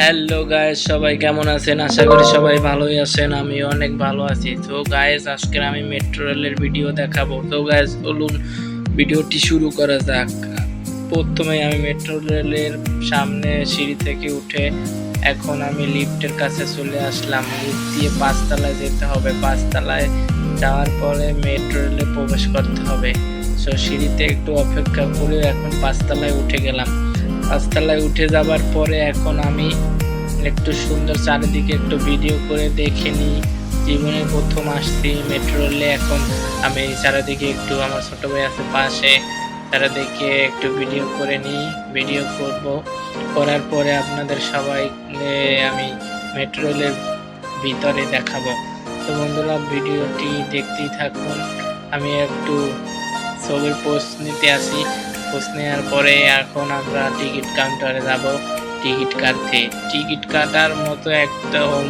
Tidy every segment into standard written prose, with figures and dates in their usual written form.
Hello guys, সবাই কেমন আছেন? আশা করি সবাই ভালোই আছেন। আমি অনেক ভালো আছি। তো গাইস, আজকে আমি মেট্রো রেলের ভিডিও দেখাবো। তো গাইস, চলুন ভিডিওটি শুরু করা যাক। প্রথমে আমি মেট্রো রেলের সামনে সিঁড়ি থেকে উঠে এখন আমি লিফটের কাছে চলে আসলাম। লিফট দিয়ে 5 তলায় যেতে হবে। 5 তলায় যাওয়ার পরে মেট্রো রেলে প্রবেশ করতে হবে। সো সিঁড়িতে একটু অপেক্ষা করে এখন 5 তলায় উঠে গেলাম। 5 তলায় উঠে যাবার পরে এখন আমি একটু সুন্দর চারিদিকে একটু ভিডিও করে দেখে নিই। জীবনে প্রথম আসছি মেট্রো রেলে। এখন আমি চারিদিকে একটু, আমার ছোট ভাই আছে পাশে, চারিদিকে একটু ভিডিও করে নিই। ভিডিও করব, করার পরে আপনাদের সবাই আমি মেট্রো রেলের ভিতরে দেখাবো। তো বন্ধুরা, ভিডিওটি দেখতেই থাকুন। আমি একটু ছবির পোস্ট নিতে আসি। পোস্ট নেওয়ার পরে এখন আমরা টিকিট কাউন্টারে যাব টিকিট কাটতে। টিকিট কাটার মতো একদম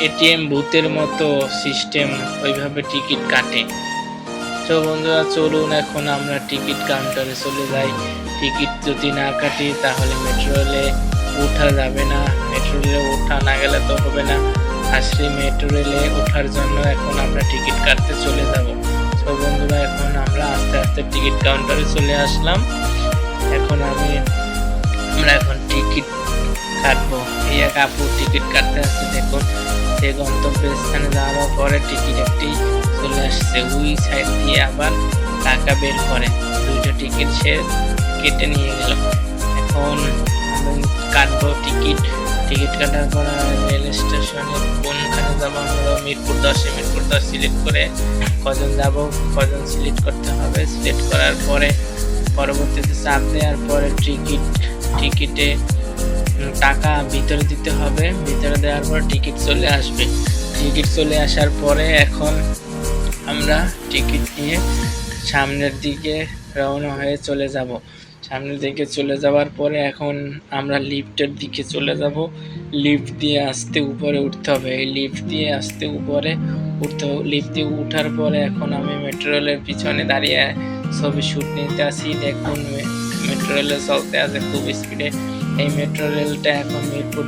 এটিএম বুথের মতো সিস্টেম, ওইভাবে টিকিট কাটে। তো বন্ধুরা, চলুন এখন আমরা টিকিট কাউন্টারে চলে যাই। টিকিট যদি না কাটি তাহলে মেট্রো রেলে ওঠা যাবে না। মেট্রো রেলে ওঠা না গেলে তো হবে না। আসলে মেট্রো রেলে ওঠার জন্য এখন আমরা টিকিট কাটতে চলে যাব। তো বন্ধুরা, এখন আমরা আস্তে আস্তে টিকিট কাউন্টারে চলে আসলাম। এখন আমরা এখন টিকিট কাটবো। এই এক আপু টিকিট কাটতে আসছে, দেখুন। সে গন্তব্যের স্থানে যাওয়ার পরে টিকিট একটি চলে আসছে। ওই সাইড দিয়ে আবার টাকা বের করে দুইটা টিকিট সে কেটে নিয়ে গেল। এখন আমি কাটবো টিকিট। টিকিট কাটার পর রেল স্টেশনে কোনখানে যাবো, আমরা মিরপুর 10-এ। মিরপুর 10 সিলেক্ট করে কজন যাব, কজন সিলেক্ট করতে হবে। সিলেক্ট করার পরে পরবর্তীতে চাপ দেওয়ার পরে টিকিটে টাকা ভিতরে দিতে হবে। ভিতরে দেওয়ার পর টিকিট চলে আসবে। টিকিট চলে আসার পরে এখন আমরা টিকিট নিয়ে সামনের দিকে রওনা হয়ে চলে যাব। সামনের দিকে চলে যাওয়ার পরে এখন আমরা লিফটের দিকে চলে যাব। লিফট দিয়ে আস্তে উপরে উঠতে হবে। এই লিফট দিয়ে আস্তে উপরে উঠতে হবে। লিফট দিয়ে উঠার পরে এখন আমি মেট্রো রেলের পিছনে দাঁড়িয়ে ছবি শ্যুট নিতে আসি। দেখুন, মেট্রো রেলে চলতে আছে খুব স্পিডে। এই মেট্রো রেলটা এখন মিরপুর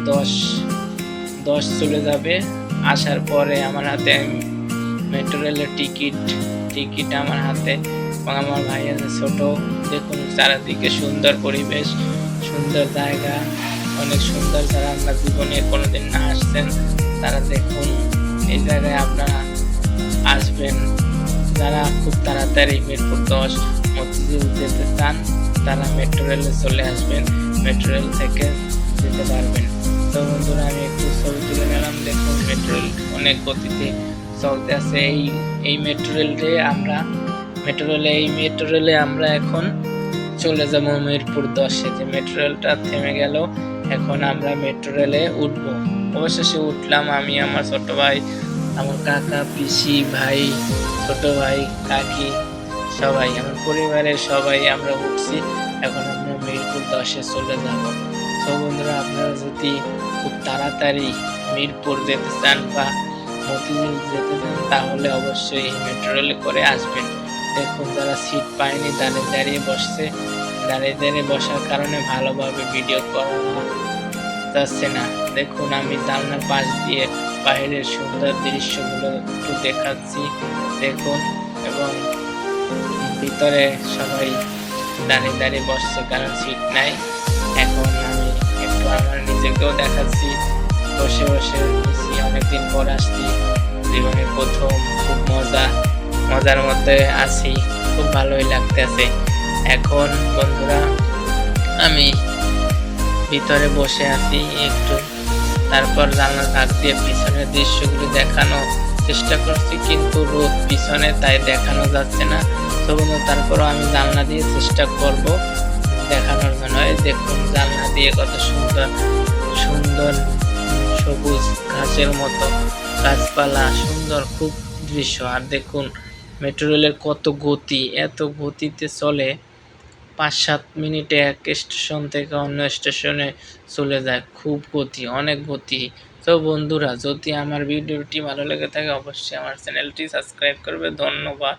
10 চলে যাবে। আসার পরে আমার হাতে মেট্রো রেলের টিকিট আমার হাতে, এবং আমার ভাই আছে ছোট। দেখুন, চারিদিকে সুন্দর পরিবেশ, সুন্দর জায়গা, অনেক সুন্দর। যারা আমরা জীবনে কোনোদিন না আসছেন তারা দেখুন, এই জায়গায় আপনারা আসবেন। যারা খুব তাড়াতাড়ি মিরপুর 10 মতিঝিল যেতে চান তারা মেট্রো রেলে চলে আসবেন। মেট্রো রেল থেকে যেতে পারবেন। তো বন্ধুরা, আমি একটু ছবি তুলে নিলাম। দেখুন, মেট্রো রেল অনেক গতিতে চলতে আছে। এই মেট্রো রেলে আমরা এখন চলে যাবো মিরপুর 10-এ। যে মেট্রো রেলটা থেমে গেল, এখন আমরা মেট্রো রেলে উঠবো। অবশেষে উঠলাম আমি, আমার ছোট ভাই, আমার কাকা, পিসি, ভাই, ছোট ভাই, কাকি, সবাই, আমার পরিবারের সবাই আমরা উঠছি। এখন আমরা মিরপুর 10-এ চলে যাব। তো বন্ধুরা, আপনারা যদি খুব তাড়াতাড়ি মিরপুর যেতে চান বা মতিঝিল যেতে চান তাহলে অবশ্যই এই মেট্রো রেলে করে আসবেন। দেখুন, যারা সিট পায়নি দাঁড়িয়ে বসছে। দাঁড়িয়ে বসার কারণে ভালোভাবে ভিডিও করা যাচ্ছে না। দেখুন, আমি জানলার পাশ দিয়ে বাইরের সুন্দর দৃশ্যগুলো একটু দেখাচ্ছি, দেখুন। এবং ভিতরে সবাই দাঁড়িয়ে বসছে, কারণ সিট নাই। এখন আমি একটু আমার নিজেকেও দেখাচ্ছি, বসে নিচ্ছি। অনেকদিন পর আসছি, জীবনের প্রথম। খুব মজার মধ্যে আছি, খুব ভালোই লাগতেছে। এখন বন্ধুরা, আমি ভিতরে বসে আছি একটু। তারপর জানলার ফাঁক দিয়ে পিছনের দৃশ্যগুলি দেখানো চেষ্টা করছি, কিন্তু রোদ পিছনে, তাই দেখানো যাচ্ছে না। তো বন্ধু, তারপরও আমি জানলা দিয়ে চেষ্টা করব দেখানোর জন্য। দেখুন, জানলা দিয়ে কত সুন্দর সুন্দর সবুজ ঘাসের মতো গাছপালা, সুন্দর খুব দৃশ্য। আর দেখুন, মেট্রো রেলের কত গতি, এত গতিতে চলে। 5-7 মিনিটে এক স্টেশন থেকে অন্য স্টেশনে চলে যায়। খুব গতি, অনেক গতি। তো বন্ধুরা, যদি আমার ভিডিওটি ভালো লেগে থাকে অবশ্যই আমার চ্যানেলটি সাবস্ক্রাইব করবে। ধন্যবাদ।